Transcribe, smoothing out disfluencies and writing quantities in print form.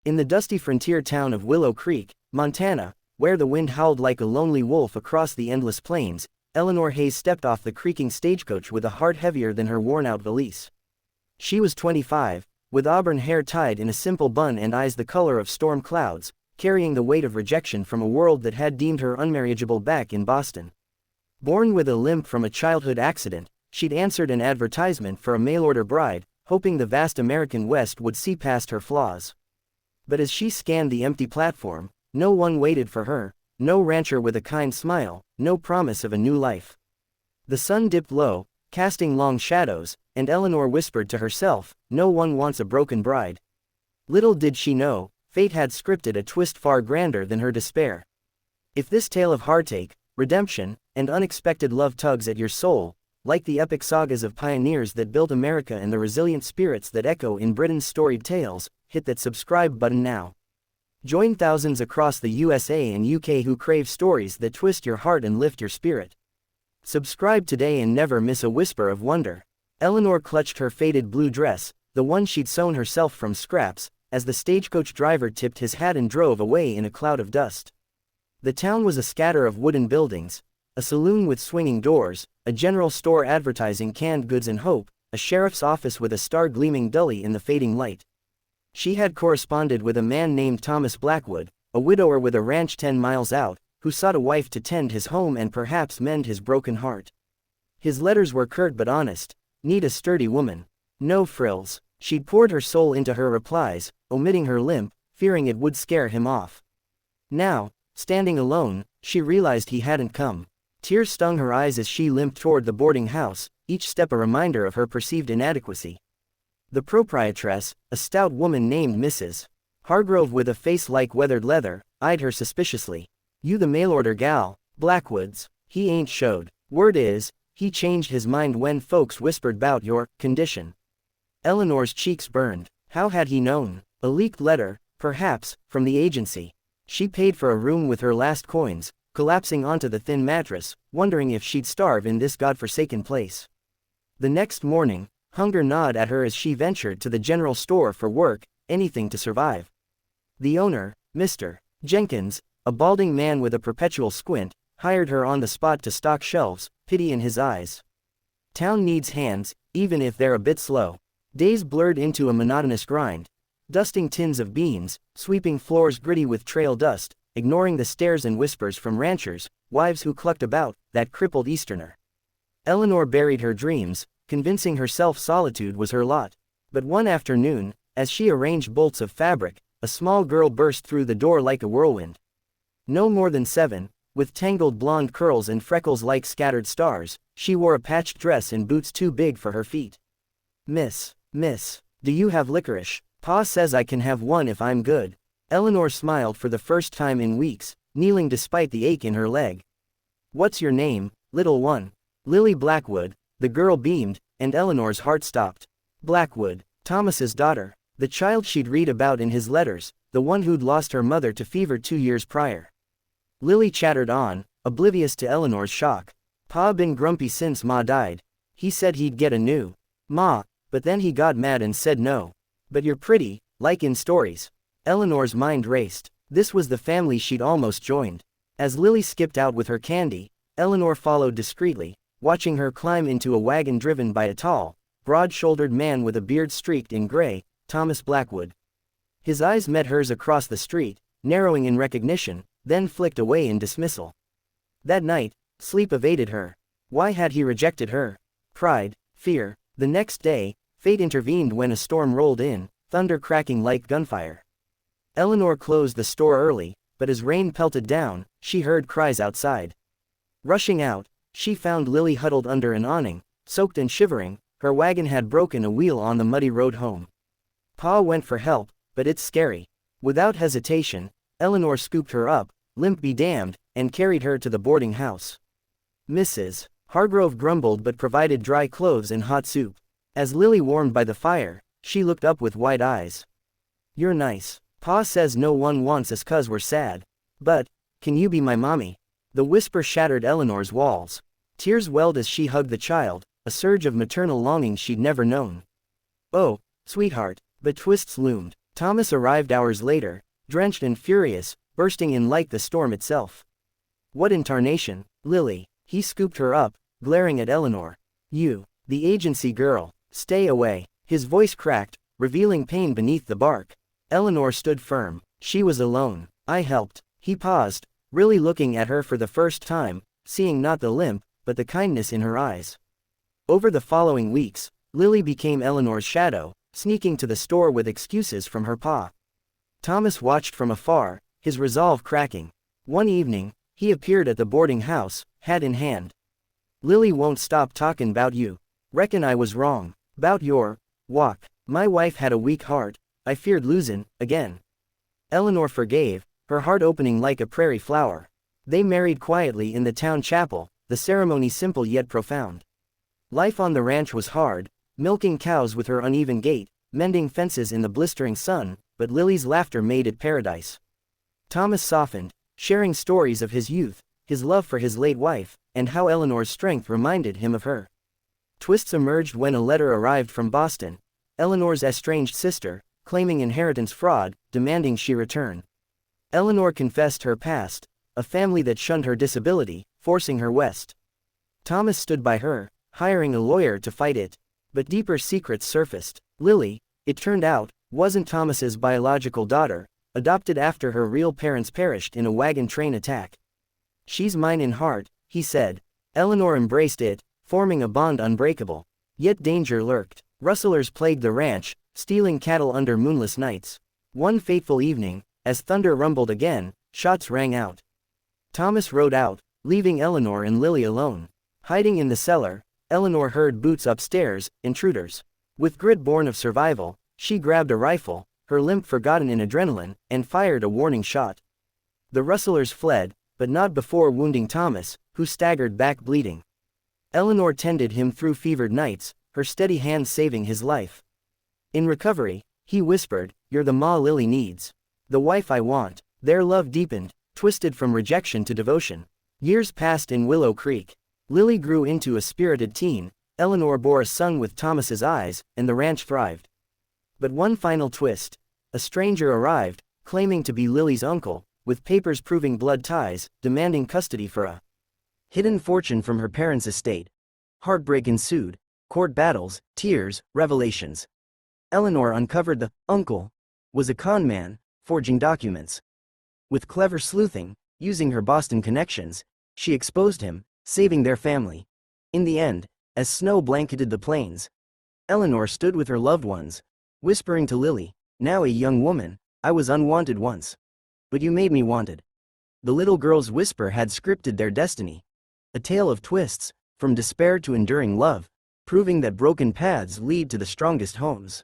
In the dusty frontier town of Willow Creek, Montana, where the wind howled like a lonely wolf across the endless plains, Eleanor Hayes stepped off the creaking stagecoach with a heart heavier than her worn-out valise. She was 25, with auburn hair tied in a simple bun and eyes the color of storm clouds, carrying the weight of rejection from a world that had deemed her unmarriageable back in Boston. Born with a limp from a childhood accident, she'd answered an advertisement for a mail-order bride, hoping the vast American West would see past her flaws. But as she scanned the empty platform, no one waited for her, no rancher with a kind smile, no promise of a new life. The sun dipped low, casting long shadows, and Eleanor whispered to herself, "No one wants a broken bride." Little did she know, fate had scripted a twist far grander than her despair. If this tale of heartache, redemption, and unexpected love tugs at your soul, like the epic sagas of pioneers that built America and the resilient spirits that echo in Britain's storied tales, hit that subscribe button now. Join thousands across the USA and UK who crave stories that twist your heart and lift your spirit. Subscribe today and never miss a whisper of wonder. Eleanor clutched her faded blue dress, the one she'd sewn herself from scraps, as the stagecoach driver tipped his hat and drove away in a cloud of dust. The town was a scatter of wooden buildings, a saloon with swinging doors, a general store advertising canned goods and hope, a sheriff's office with a star gleaming dully in the fading light. She had corresponded with a man named Thomas Blackwood, a widower with a ranch 10 miles out, who sought a wife to tend his home and perhaps mend his broken heart. His letters were curt but honest, "Need a sturdy woman. No frills." She'd poured her soul into her replies, omitting her limp, fearing it would scare him off. Now, standing alone, she realized he hadn't come. Tears stung her eyes as she limped toward the boarding house, each step a reminder of her perceived inadequacy. The proprietress, a stout woman named Mrs. Hargrove with a face like weathered leather, eyed her suspiciously. "You the mail-order gal, Blackwood's?" "He ain't showed. Word is, he changed his mind when folks whispered 'bout your condition." Eleanor's cheeks burned. How had he known? A leaked letter, perhaps, from the agency. She paid for a room with her last coins, collapsing onto the thin mattress, wondering if she'd starve in this godforsaken place. The next morning, hunger gnawed at her as she ventured to the general store for work, anything to survive. The owner, Mr. Jenkins, a balding man with a perpetual squint, hired her on the spot to stock shelves, pity in his eyes. Town needs hands, even if they're a bit slow. Days blurred into a monotonous grind, dusting tins of beans, sweeping floors gritty with trail dust, ignoring the stares and whispers from ranchers, wives who clucked about, that crippled Easterner. Eleanor buried her dreams, convincing herself solitude was her lot. But one afternoon, as she arranged bolts of fabric, a small girl burst through the door like a whirlwind. No more than 7, with tangled blonde curls and freckles like scattered stars, she wore a patched dress and boots too big for her feet. Miss, do you have licorice? Pa says I can have one if I'm good." Eleanor smiled for the first time in weeks, kneeling despite the ache in her leg. "What's your name, little one?" "Lily Blackwood." The girl beamed, and Eleanor's heart stopped. Blackwood, Thomas's daughter, the child she'd read about in his letters, the one who'd lost her mother to fever 2 years prior. Lily chattered on, oblivious to Eleanor's shock. "Pa been grumpy since Ma died. He said he'd get a new Ma, but then he got mad and said no. But you're pretty, like in stories." Eleanor's mind raced. This was the family she'd almost joined. As Lily skipped out with her candy, Eleanor followed discreetly, watching her climb into a wagon driven by a tall, broad-shouldered man with a beard streaked in gray, Thomas Blackwood. His eyes met hers across the street, narrowing in recognition, then flicked away in dismissal. That night, sleep evaded her. Why had he rejected her? Pride, fear. The next day, fate intervened when a storm rolled in, thunder cracking like gunfire. Eleanor closed the store early, but as rain pelted down, she heard cries outside. Rushing out, she found Lily huddled under an awning, soaked and shivering. Her wagon had broken a wheel on the muddy road home. Pa went for help, but it's scary. Without hesitation, Eleanor scooped her up, limp be damned, and carried her to the boarding house. Mrs. Hargrove grumbled but provided dry clothes and hot soup. As Lily warmed by the fire, she looked up with wide eyes. "You're nice. Pa says no one wants us 'cause we're sad. But, can you be my mommy?" The whisper shattered Eleanor's walls. Tears welled as she hugged the child, a surge of maternal longing she'd never known. "Oh, sweetheart," but twists loomed. Thomas arrived hours later, drenched and furious, bursting in like the storm itself. "What in tarnation, Lily?" He scooped her up, glaring at Eleanor. "You, the agency girl, stay away." His voice cracked, revealing pain beneath the bark. Eleanor stood firm. She was alone. "I helped." He paused, really looking at her for the first time, seeing not the limp, but the kindness in her eyes. Over the following weeks, Lily became Eleanor's shadow, sneaking to the store with excuses from her pa. Thomas watched from afar, his resolve cracking. One evening, he appeared at the boarding house, hat in hand. "Lily won't stop talkin' 'bout you. Reckon I was wrong. 'Bout your walk. My wife had a weak heart. I feared losin' again." Eleanor forgave, her heart opening like a prairie flower. They married quietly in the town chapel, the ceremony simple yet profound. Life on the ranch was hard, milking cows with her uneven gait, mending fences in the blistering sun, but Lily's laughter made it paradise. Thomas softened, sharing stories of his youth, his love for his late wife, and how Eleanor's strength reminded him of her. Twists emerged when a letter arrived from Boston, Eleanor's estranged sister, claiming inheritance fraud, demanding she return. Eleanor confessed her past, a family that shunned her disability, forcing her west. Thomas stood by her, hiring a lawyer to fight it. But deeper secrets surfaced. Lily, it turned out, wasn't Thomas's biological daughter, adopted after her real parents perished in a wagon train attack. "She's mine in heart," he said. Eleanor embraced it, forming a bond unbreakable. Yet danger lurked. Rustlers plagued the ranch, stealing cattle under moonless nights. One fateful evening, as thunder rumbled again, shots rang out. Thomas rode out, leaving Eleanor and Lily alone. Hiding in the cellar, Eleanor heard boots upstairs, intruders. With grit born of survival, she grabbed a rifle, her limp forgotten in adrenaline, and fired a warning shot. The rustlers fled, but not before wounding Thomas, who staggered back bleeding. Eleanor tended him through fevered nights, her steady hand saving his life. In recovery, he whispered, "You're the ma Lily needs. The wife I want." Their love deepened, twisted from rejection to devotion. Years passed in Willow Creek. Lily grew into a spirited teen, Eleanor bore a son with Thomas's eyes, and the ranch thrived. But one final twist. A stranger arrived, claiming to be Lily's uncle, with papers proving blood ties, demanding custody for a hidden fortune from her parents' estate. Heartbreak ensued. Court battles, tears, revelations. Eleanor uncovered the uncle was a con man, forging documents. With clever sleuthing, using her Boston connections, she exposed him, saving their family. In the end, as snow blanketed the plains, Eleanor stood with her loved ones, whispering to Lily, now a young woman, "I was unwanted once. But you made me wanted." The little girl's whisper had scripted their destiny. A tale of twists, from despair to enduring love, proving that broken paths lead to the strongest homes.